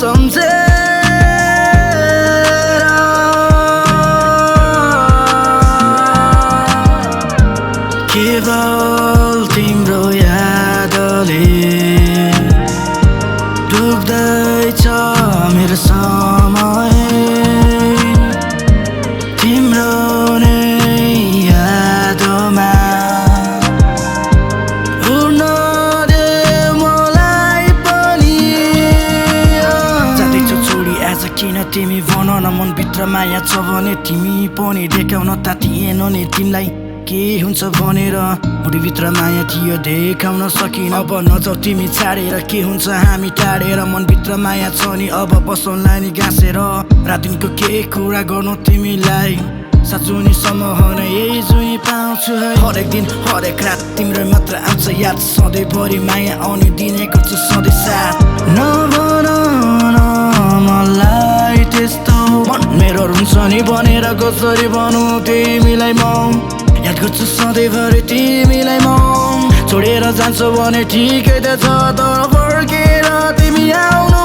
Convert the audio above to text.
सम्झेर केवल तिम्रो यादले डुब्दैछ मेरो समय तिम्रो नै यादमा उड्न दे मलाई पनि जाँदैछौ छोडी आज किन तिमी भन न मनभित्र माया छ भने तिमी पनि देखाउन तातिएन नि तिमीलाई के हुन्छ भनेर मुडीभित्र माया थियो देखाउन सकिन अब नजाऊ तिमी छाडेर के हुन्छ हामी टाढेर मनभित्र माया छ नि अब बसौँला नि गाँसेर रातिको के कुरा गर्नु तिमीलाई साँचो नि सम्मोहन यही जुई पाउँछु है हरेक दिन हरेक रात तिम्रो मात्र आउँछ याद सधैँभरि माया आउने दिने गर्छु सधैँ साथ नभन न मलाई त्यस्तो मन मेरो रुन्छ नि भनेर कसरी भनौँ तिमीलाई म याद गर्छु सधैँभरि तिमीलाई म छोडेर जान्छौ भने ठिकै त छ तर फर्केर तिमी आउनु